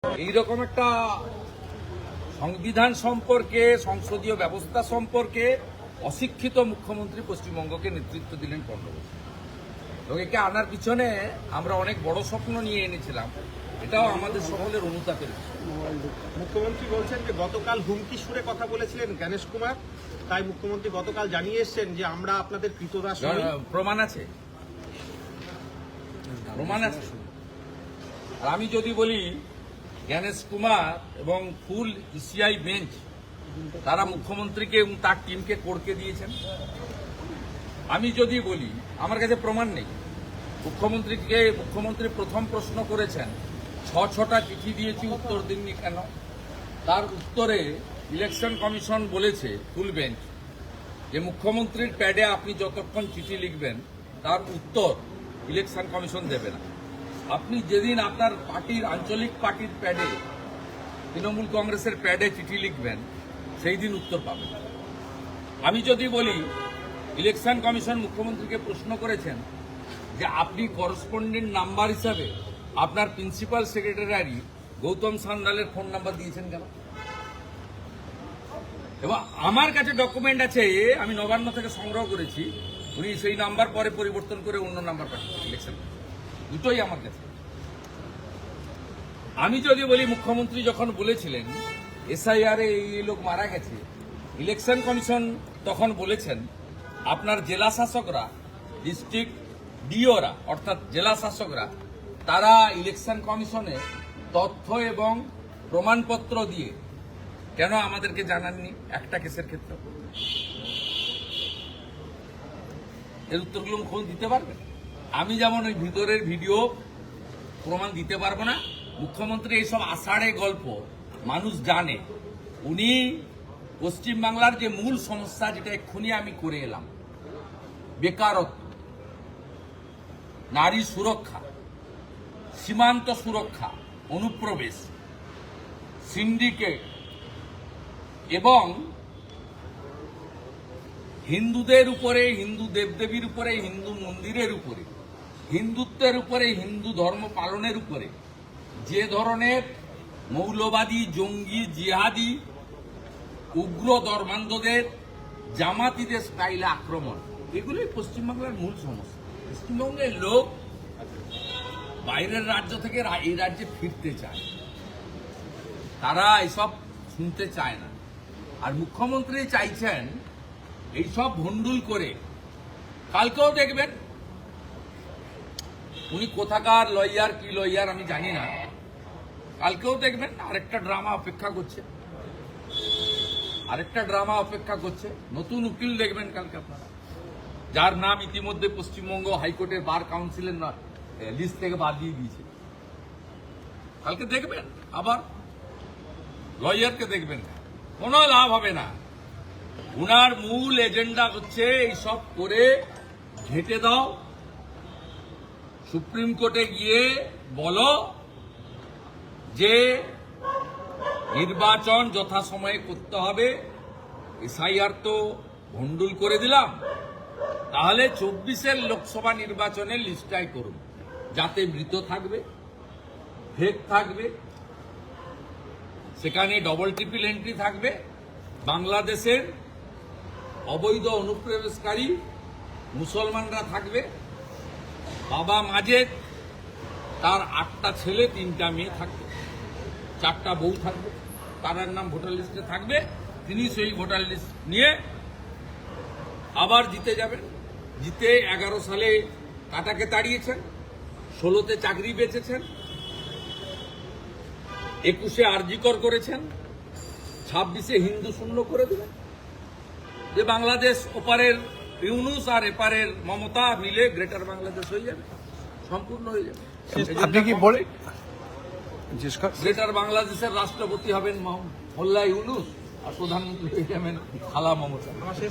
এইরকম একটা সংবিধান সম্পর্কে, সংসদীয় ব্যবস্থা সম্পর্কে অশিক্ষিত মুখ্যমন্ত্রী পশ্চিমবঙ্গকে নেতৃত্ব দিলেন 15 বছর। এবং একে আনার পিছনে আমরা অনেক বড় স্বপ্ন নিয়ে এনেছিলাম, এটাও আমাদের সকলের অনুতাপের বিষয়। মুখ্যমন্ত্রী বলছেন যে গতকাল হুমকি সুরে কথা বলেছিলেন গণেশ কুমার, তাই মুখ্যমন্ত্রী গতকাল জানিয়ে এসেছেন যে আমরা আপনাদের কৃতদাস নই। প্রমাণ আছে, প্রমাণ আছে। আর আমি যদি বলি গণেশ কুমার এবং ফুল ইসিআই বেঞ্চ তারা মুখ্যমন্ত্রীকে এবং তার টিমকে করকে দিয়েছেন। আমি যদি বলি আমার কাছে প্রমাণ নেই, মুখ্যমন্ত্রী প্রথম প্রশ্ন করেছেন 6টা চিঠি দিয়েছি উত্তর দিননি কেন। তার উত্তরে ইলেকশন কমিশন বলেছে, ফুল বেঞ্চ, যে মুখ্যমন্ত্রীর প্যাডে আপনি যতক্ষণ চিঠি লিখবেন তার উত্তর ইলেকশন কমিশন দেবে না। আপনি যেদিন আপনার পার্টির আঞ্চলিক পার্টির প্যাডে, তৃণমূল কংগ্রেসের প্যাডে চিঠি লিখবেন সেই দিন উত্তর পাবেন। আমি যদি বলি ইলেকশন কমিশন মুখ্যমন্ত্রীকে প্রশ্ন করেছেন যে আপনি করেসপন্ডেন্ট নাম্বার হিসাবে আপনার প্রিন্সিপাল সেক্রেটারি গৌতম সান্যালের ফোন নাম্বার দিয়েছেন কেন। এবং আমার কাছে ডকুমেন্ট আছে, আমি নবান্ন থেকে সংগ্রহ করেছি, উনি সেই নাম্বার পরে পরিবর্তন করে অন্য নাম্বার পাঠিয়েছেন ইলেকশন, দুটোই আমার কাছে। আমি যদি বলি মুখ্যমন্ত্রী যখন বলেছিলেন এসআইআর এ এই লোক মারা গেছে, ইলেকশন কমিশন তখন বলেছেন আপনার জেলা শাসকরা, ডিস্ট্রিক্ট ডিওরা অর্থাৎ জেলা শাসকরা, তারা ইলেকশন কমিশনে তথ্য এবং প্রমাণপত্র দিয়ে কেন আমাদেরকে জানাননি একটা কেসের ক্ষেত্রে। এর উত্তরগুলো মুখ্যমন্ত্রী দিতে পারবেন। আমি যেমন ওই ভিতরের ভিডিও প্রমাণ দিতে পারবো না, মুখ্যমন্ত্রী এইসব আষাঢ়ে গল্প মানুষ জানে। উনি পশ্চিমবাংলার যে মূল সমস্যা, যেটা এক্ষুনি আমি করে এলাম, বেকারত্ব, নারী সুরক্ষা, সীমান্ত সুরক্ষা, অনুপ্রবেশ, সিন্ডিকেট এবং হিন্দুদের উপরে, হিন্দু দেবদেবীর উপরে, হিন্দু মন্দিরের উপরে, হিন্দুত্বের উপরে, হিন্দু ধর্ম পালনের উপরে যে ধরনের মৌলবাদী, জঙ্গি, জিহাদি, উগ্র ধর্মান্ধদের, জামাতিদের স্টাইলে আক্রমণ, এগুলোই পশ্চিমবাংলার মূল সমস্যা। পশ্চিমবঙ্গের লোক বাইরের রাজ্য থেকে এই রাজ্যে ফিরতে চায়, তারা এসব শুনতে চায় না। আর মুখ্যমন্ত্রী চাইছেন এইসব ভণ্ডুল করে, কালকেও দেখবেন উনি কোথাকার লয়ার, কি লয়ার আমি জানি না, কালকেও দেখবেন আরেকটা ড্রামা অপেক্ষা করছে, আরেকটা ড্রামা অপেক্ষা করছে। নতুন উকিল দেখবেন কালকে আপনারা, যার নাম ইতিমধ্যে পশ্চিমবঙ্গ হাইকোর্টের বার কাউন্সিলের লিস্ট থেকে বাদ দিয়ে দিয়েছে। কালকে দেখবেন আবার লয়ারকে দেখবেন, কোনো লাভ হবে না। উনার মূল এজেন্ডা হচ্ছে এইসব করে ঘেঁটে দাও, সুপ্রিম কোর্টে গিয়ে বলো যে নির্বাচন যথাসময়ে করতে হবে, এসআইআর তো ভণ্ডুল করে দিলাম, তাহলে 24-এর লোকসভা নির্বাচনের লিস্টাই করুন, যাতে মৃত থাকবে, ফেক থাকবে, সেখানে ডবল ট্রিপল এন্ট্রি থাকবে, বাংলাদেশের অবৈধ অনুপ্রবেশকারী মুসলমানরা থাকবে, বাবা মাজেদ তার 8টা ছেলে 3টা মেয়ে থাকবে, 4টা বউ থাকবে, তার নাম ভোটার লিস্টে থাকবে, তিনি সেই ভোটার লিস্ট নিয়ে আবার জিতে যাবেন। জিতে 11 সালে কাটাকে তাড়িয়েছেন, 16তে চাকরি বেঁচেছেন, 21-এ আরজিকর করেছেন, 26-এ হিন্দু শূন্য করে দেবেন, যে বাংলাদেশ ওপারের ইউনুস আর এপারের মমতা মিলে গ্রেটার বাংলাদেশ হয়ে যাবে, সম্পূর্ণ হয়ে যাবে। আপনি কি বলে গ্রেটার বাংলাদেশের রাষ্ট্রপতি হবেন মোল্লা ইউনুস, আর প্রধানমন্ত্রী হয়ে যাবেন খালা মমতা।